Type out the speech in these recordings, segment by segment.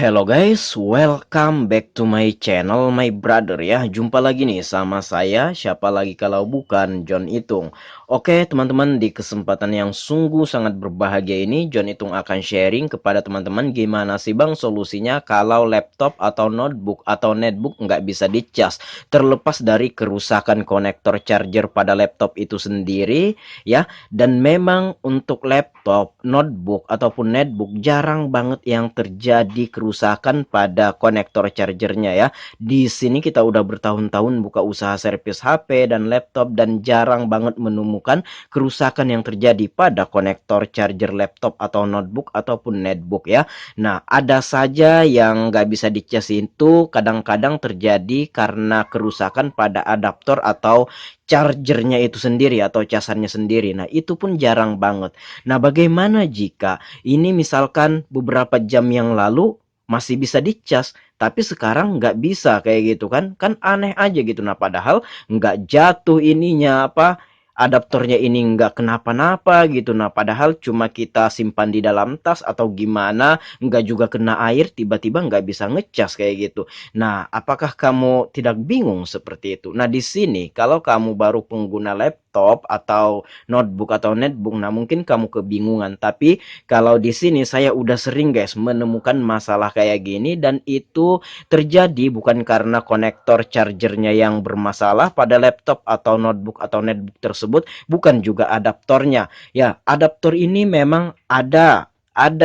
Hello guys, welcome back to my channel, my brother ya. Jumpa lagi nih sama saya, siapa lagi kalau bukan John Itung. Oke teman-teman, di kesempatan yang sungguh sangat berbahagia ini, John Itung akan sharing kepada teman-teman gimana sih bang solusinya kalau laptop atau notebook atau netbook nggak bisa dicas. Terlepas dari kerusakan konektor charger pada laptop itu sendiri ya. Dan memang untuk laptop, notebook ataupun netbook jarang banget yang terjadi kerusakan pada konektor chargernya ya. Di sini kita udah bertahun-tahun buka usaha servis HP dan laptop dan jarang banget menemukan kerusakan yang terjadi pada konektor charger laptop atau notebook ataupun netbook ya. Nah, ada saja yang nggak bisa dicas itu kadang-kadang terjadi karena kerusakan pada adaptor atau chargernya itu sendiri atau casannya sendiri. Nah, itu pun jarang banget. Nah, bagaimana jika ini misalkan beberapa jam yang lalu masih bisa dicas, tapi sekarang nggak bisa kayak gitu kan? Kan aneh aja gitu. Nah, padahal nggak jatuh ininya apa adaptornya ini nggak kenapa-napa gitu. Nah, padahal cuma kita simpan di dalam tas atau gimana, nggak juga kena air, tiba-tiba nggak bisa ngecas kayak gitu. Nah, apakah kamu tidak bingung seperti itu? Nah, di sini kalau kamu baru pengguna laptop atau notebook atau netbook, nah mungkin kamu kebingungan. Tapi kalau di sini saya udah sering guys menemukan masalah kayak gini dan itu terjadi bukan karena konektor chargernya yang bermasalah pada laptop atau notebook atau netbook tersebut, bukan juga adaptornya. Ya, adaptor ini memang ada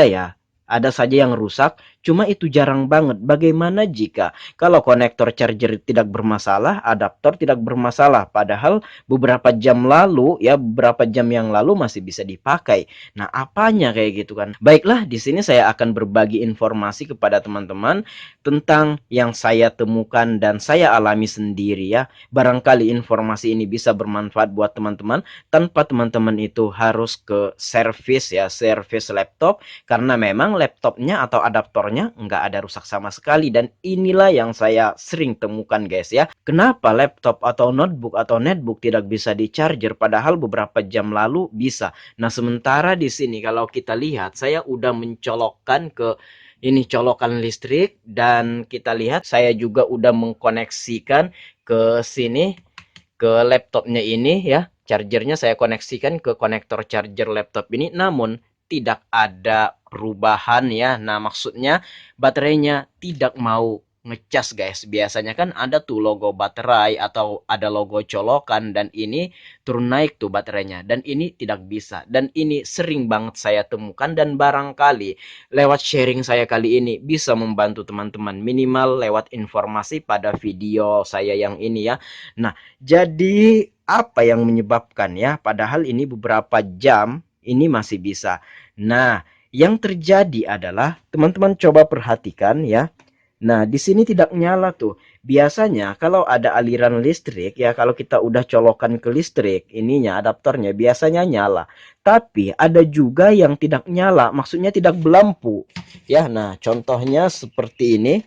ya. Ada saja yang rusak, cuma itu jarang banget. Bagaimana jika kalau konektor charger tidak bermasalah, adaptor tidak bermasalah, padahal beberapa jam lalu ya, beberapa jam yang lalu masih bisa dipakai. Nah, apanya kayak gitu kan? Baiklah, di sini saya akan berbagi informasi kepada teman-teman tentang yang saya temukan dan saya alami sendiri ya. Barangkali informasi ini bisa bermanfaat buat teman-teman tanpa teman-teman itu harus ke servis ya, servis laptop karena memang laptopnya atau adaptornya nggak ada rusak sama sekali dan inilah yang saya sering temukan guys ya. Kenapa laptop atau notebook atau netbook tidak bisa di charger padahal beberapa jam lalu bisa. Nah, sementara di sini kalau kita lihat saya udah mencolokkan ke ini colokan listrik dan kita lihat saya juga udah mengkoneksikan ke sini ke laptopnya ini ya. Chargernya saya koneksikan ke konektor charger laptop ini namun tidak ada perubahan ya. Nah, maksudnya baterainya tidak mau ngecas guys. Biasanya kan ada tuh logo baterai atau ada logo colokan dan ini turun naik tuh baterainya dan ini tidak bisa. Dan ini sering banget saya temukan dan barangkali lewat sharing saya kali ini bisa membantu teman-teman minimal lewat informasi pada video saya yang ini ya. Nah, jadi apa yang menyebabkan ya? Padahal ini beberapa jam ini masih bisa. Nah, yang terjadi adalah teman-teman coba perhatikan ya. Nah, di sini tidak nyala tuh. Biasanya kalau ada aliran listrik ya, kalau kita udah colokan ke listrik, ininya adaptornya biasanya nyala. Tapi ada juga yang tidak nyala, maksudnya tidak berlampu. Ya, nah contohnya seperti ini.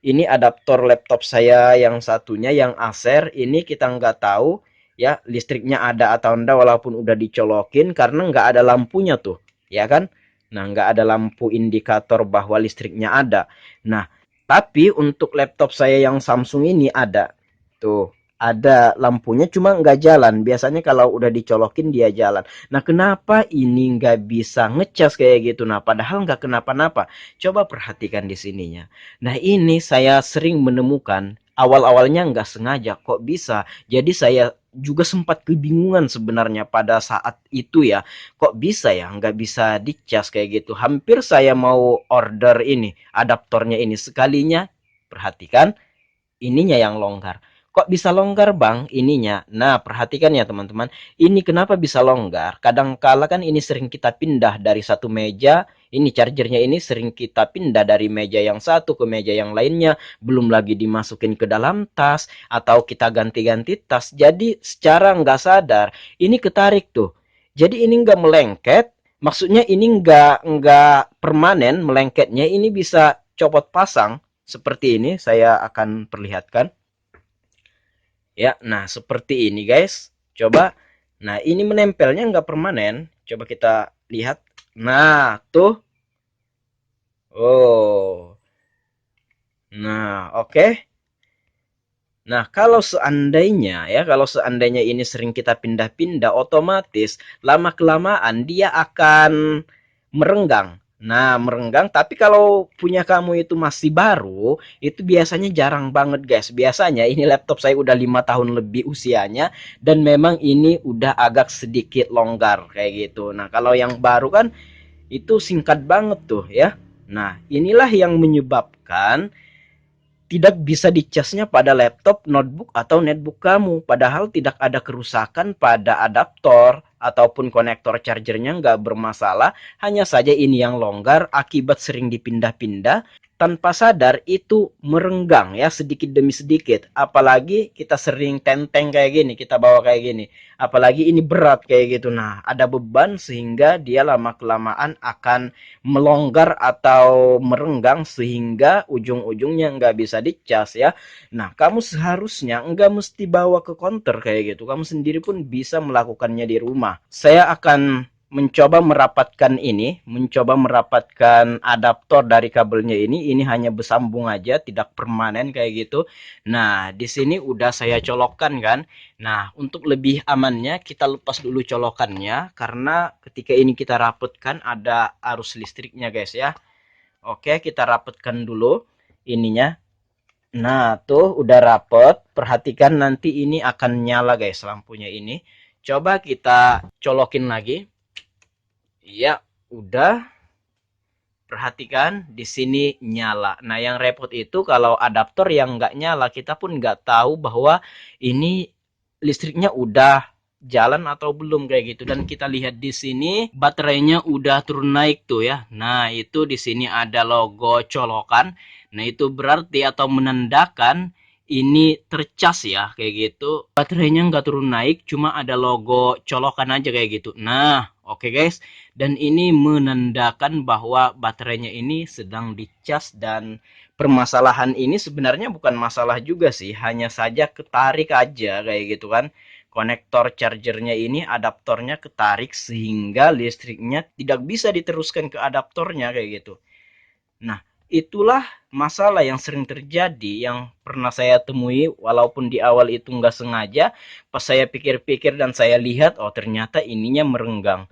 Ini adaptor laptop saya yang satunya yang Acer, ini kita nggak tahu ya listriknya ada atau enggak walaupun udah dicolokin karena nggak ada lampunya tuh, ya kan? Nah, nggak ada lampu indikator bahwa listriknya ada. Nah, tapi untuk laptop saya yang Samsung ini ada. Tuh, ada lampunya cuma nggak jalan. Biasanya kalau udah dicolokin dia jalan. Nah, kenapa ini nggak bisa ngecas kayak gitu? Nah, padahal nggak kenapa-napa. Coba perhatikan di sininya. Nah, ini saya sering menemukan awal-awalnya nggak sengaja kok bisa. Jadi saya juga sempat kebingungan sebenarnya pada saat itu ya. Kok bisa ya nggak bisa dicas kayak gitu. Hampir saya mau order ini, adaptornya ini. Sekalinya, perhatikan ininya yang longgar. Kok bisa longgar bang ininya? Nah, perhatikan ya teman-teman. Ini kenapa bisa longgar? Kadang kala kan ini sering kita pindah dari satu meja. Ini chargernya ini sering kita pindah dari meja yang satu ke meja yang lainnya. Belum lagi dimasukin ke dalam tas. Atau kita ganti-ganti tas. Jadi secara nggak sadar ini ketarik tuh. Jadi ini nggak melengket. Maksudnya ini nggak permanen melengketnya. Ini bisa copot pasang. Seperti ini saya akan perlihatkan. Ya, nah seperti ini guys. Coba. Nah, ini menempelnya nggak permanen. Coba kita lihat. Nah, tuh. Oh. Nah, oke. Nah, kalau seandainya ini sering kita pindah-pindah, otomatis lama-kelamaan dia akan merenggang. Nah, merenggang, tapi kalau punya kamu itu masih baru, itu biasanya jarang banget, guys. Biasanya ini laptop saya udah 5 tahun lebih usianya, dan memang ini udah agak sedikit longgar kayak gitu. Nah, kalau yang baru kan itu singkat banget tuh ya. Nah, inilah yang menyebabkan tidak bisa dicasnya pada laptop, notebook, atau netbook kamu. Padahal tidak ada kerusakan pada adaptor ataupun konektor chargernya nggak bermasalah. Hanya saja ini yang longgar akibat sering dipindah-pindah. Tanpa sadar itu merenggang ya sedikit demi sedikit. Apalagi kita sering tenteng kayak gini, kita bawa kayak gini. Apalagi ini berat kayak gitu. Nah, ada beban sehingga dia lama-kelamaan akan melonggar atau merenggang sehingga ujung-ujungnya nggak bisa dicas ya. Nah, kamu seharusnya nggak mesti bawa ke counter kayak gitu. Kamu sendiri pun bisa melakukannya di rumah. Saya akan mencoba merapatkan adaptor dari kabelnya ini. Ini hanya bersambung aja, tidak permanen kayak gitu. Nah, di sini udah saya colokkan kan. Nah, untuk lebih amannya kita lepas dulu colokannya karena ketika ini kita rapatkan ada arus listriknya guys ya. Oke, kita rapatkan dulu ininya. Nah, tuh udah rapet. Perhatikan nanti ini akan nyala guys lampunya ini. Coba kita colokin lagi. Iya, udah. Perhatikan di sini nyala. Nah, yang repot itu kalau adaptor yang nggak nyala, kita pun nggak tahu bahwa ini listriknya udah jalan atau belum kayak gitu. Dan kita lihat di sini baterainya udah turun naik tuh ya. Nah, itu di sini ada logo colokan. Nah, itu berarti atau menandakan ini tercas ya kayak gitu. Baterainya nggak turun naik, cuma ada logo colokan aja kayak gitu. Nah, oke guys. Dan ini menandakan bahwa baterainya ini sedang dicas, dan permasalahan ini sebenarnya bukan masalah juga sih, hanya saja ketarik aja kayak gitu kan. Konektor chargernya ini adaptornya ketarik sehingga listriknya tidak bisa diteruskan ke adaptornya kayak gitu. Nah, itulah masalah yang sering terjadi yang pernah saya temui walaupun di awal itu nggak sengaja. Pas saya pikir-pikir dan saya lihat, oh ternyata ininya merenggang.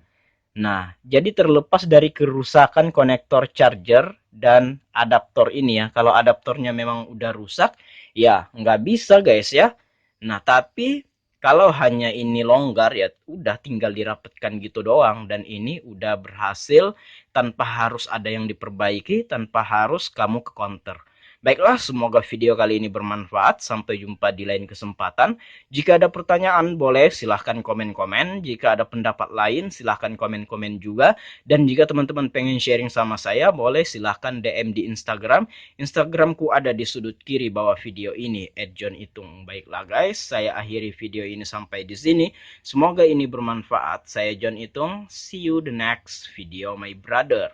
Nah, jadi terlepas dari kerusakan konektor charger dan adaptor ini ya. Kalau adaptornya memang udah rusak, ya nggak bisa guys ya. Nah, tapi kalau hanya ini longgar ya udah tinggal dirapetkan gitu doang. Dan ini udah berhasil tanpa harus ada yang diperbaiki, tanpa harus kamu ke counter. Baiklah, semoga video kali ini bermanfaat. Sampai jumpa di lain kesempatan. Jika ada pertanyaan, boleh silahkan komen-komen. Jika ada pendapat lain, silahkan komen-komen juga. Dan jika teman-teman pengen sharing sama saya, boleh silahkan DM di Instagram. Instagramku ada di sudut kiri bawah video ini, @johnitung. Baiklah guys, saya akhiri video ini sampai di sini. Semoga ini bermanfaat. Saya John Itung. See you the next video, my brother.